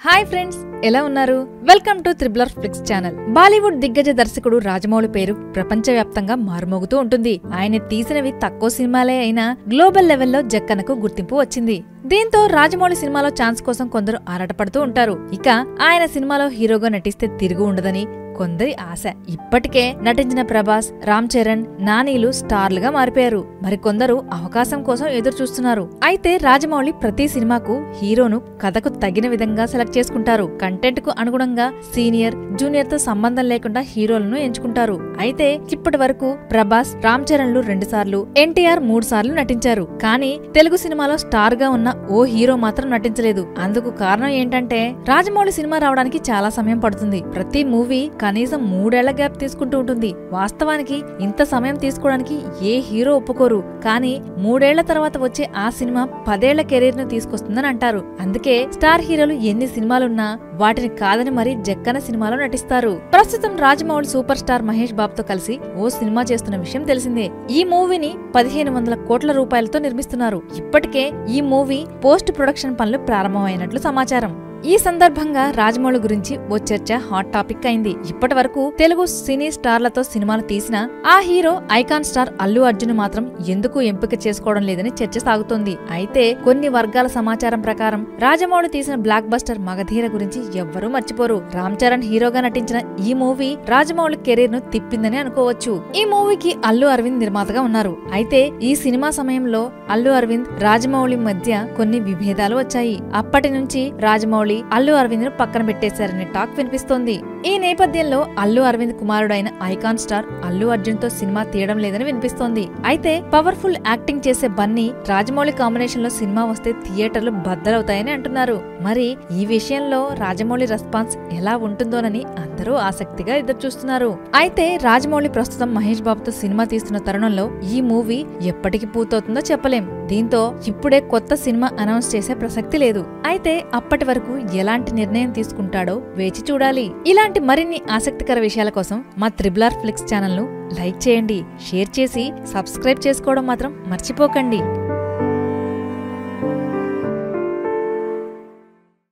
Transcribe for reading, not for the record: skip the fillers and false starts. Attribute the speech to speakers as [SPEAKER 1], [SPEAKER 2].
[SPEAKER 1] Hi friends, ఎలా ఉన్నారు? Welcome to త్రిబులర్ ఫ్లిక్స్ ఛానల్. బాలీవుడ్ దిగ్గజ దర్శకుడు రాజమౌళి పేరు ప్రపంచవ్యాప్తంగా మారుమోగుతూ ఉంటుంది. ఆయన తీసినవి తక్కువ సినిమాలే అయినా గ్లోబల్ లెవెల్లో జక్కనకు గుర్తింపు వచ్చింది. దీంతో రాజమౌళి సినిమాలో ఛాన్స్ కోసం కొందరు ఆరాటపడుతూ ఉంటారు. ఇక ఆయన సినిమాలో హీరోగా నటిస్తే తిరుగు ఉండదని కొందరి ఆశ. ఇప్పటికే నటించిన ప్రభాస్, రామ్ చరణ్, నానీలు స్టార్లుగా మారిపోయారు. మరికొందరు అవకాశం కోసం ఎదురు చూస్తున్నారు. అయితే రాజమౌళి ప్రతి సినిమాకు హీరోను కథకు తగిన విధంగా సెలెక్ట్ చేసుకుంటారు. కంటెంట్ కు అనుగుణంగా సీనియర్, జూనియర్ తో సంబంధం లేకుండా హీరోలను ఎంచుకుంటారు. అయితే ఇప్పటి వరకు ప్రభాస్, రామ్ చరణ్లు 2 సార్లు, ఎన్టీఆర్ 3 సార్లు నటించారు. కానీ తెలుగు సినిమాలో స్టార్ గా ఉన్న ఓ హీరో మాత్రం నటించలేదు. అందుకు కారణం ఏంటంటే రాజమౌళి సినిమా రావడానికి చాలా సమయం పడుతుంది. ప్రతి మూవీ కనీసం 3 ఏళ్ల గ్యాప్ తీసుకుంటూ ఉంటుంది. వాస్తవానికి ఇంత సమయం తీసుకోవడానికి ఏ హీరో ఒప్పుకోరు. కానీ 3 ఏళ్ల తర్వాత వచ్చే ఆ సినిమా 10 ఏళ్ల కెరీర్ ను తీసుకొస్తుందని అంటారు. అందుకే స్టార్ హీరోలు ఎన్ని సినిమాలున్నా వాటిని కాదని మరీ జక్కన సినిమాలో నటిస్తారు. ప్రస్తుతం రాజమౌళి సూపర్ స్టార్ మహేష్ బాబుతో కలిసి ఓ సినిమా చేస్తున్న విషయం తెలిసిందే. ఈ మూవీని 1500 కోట్ల రూపాయలతో నిర్మిస్తున్నారు. ఇప్పటికే ఈ మూవీ పోస్ట్ ప్రొడక్షన్ పనులు ప్రారంభమైనట్లు సమాచారం. ఈ సందర్భంగా రాజమౌళి గురించి ఓ చర్చ హాట్ టాపిక్ అయింది. ఇప్పటి వరకు తెలుగు సినీ స్టార్లతో సినిమాలు తీసిన ఆ hero icon star Allu Arjun మాత్రం ఎందుకు ఎంపిక చేసుకోవడం లేదని చర్చ సాగుతోంది. అయితే కొన్ని వర్గాల సమాచారం ప్రకారం రాజమౌళి తీసిన బ్లాక్ బస్టర్ మగధీర గురించి ఎవ్వరూ మర్చిపోరు. రామ్ చరణ్ హీరోగా నటించిన ఈ మూవీ రాజమౌళి కెరీర్ ను తిప్పిందని అనుకోవచ్చు. ఈ మూవీకి అల్లు అరవింద్ నిర్మాతగా ఉన్నారు. అయితే ఈ సినిమా సమయంలో అల్లు అరవింద్, రాజమౌళి మధ్య కొన్ని విభేదాలు వచ్చాయి. అప్పటి నుంచి రాజమౌళి అల్లు అరవింద్ ను పక్కన పెట్టేశారనే టాక్ వినిపిస్తోంది. ఈ నేపథ్యంలో అల్లు అరవింద్ కుమారుడైన ఐకాన్ స్టార్ అల్లు అర్జున్ తో సినిమా తీయడం లేదని వినిపిస్తోంది. అయితే పవర్ఫుల్ యాక్టింగ్ చేసే బన్నీ, రాజమౌళి కాంబినేషన్ లో సినిమా వస్తే థియేటర్లు బద్దలవుతాయని అంటున్నారు. మరి ఈ విషయంలో రాజమౌళి రెస్పాన్స్ ఎలా ఉంటుందోనని అందరూ ఆసక్తిగా ఎదురుచూస్తున్నారు. అయితే రాజమౌళి ప్రస్తుతం మహేష్ బాబుతో సినిమా తీస్తున్న తరుణంలో ఈ మూవీ ఎప్పటికి పూర్తవుతుందో చెప్పలేం. దీంతో ఇప్పుడే కొత్త సినిమా అనౌన్స్ చేసే ప్రసక్తి లేదు. అయితే అప్పటి వరకు ఎలాంటి నిర్ణయం తీసుకుంటాడో వేచి చూడాలి. ఇలాంటి మరిన్ని ఆసక్తికర విషయాల కోసం మా త్రిబులర్ ఫ్లిక్స్ ఛానల్ ను లైక్ చేయండి, షేర్ చేసి సబ్స్క్రైబ్ చేసుకోవడం మాత్రం మర్చిపోకండి.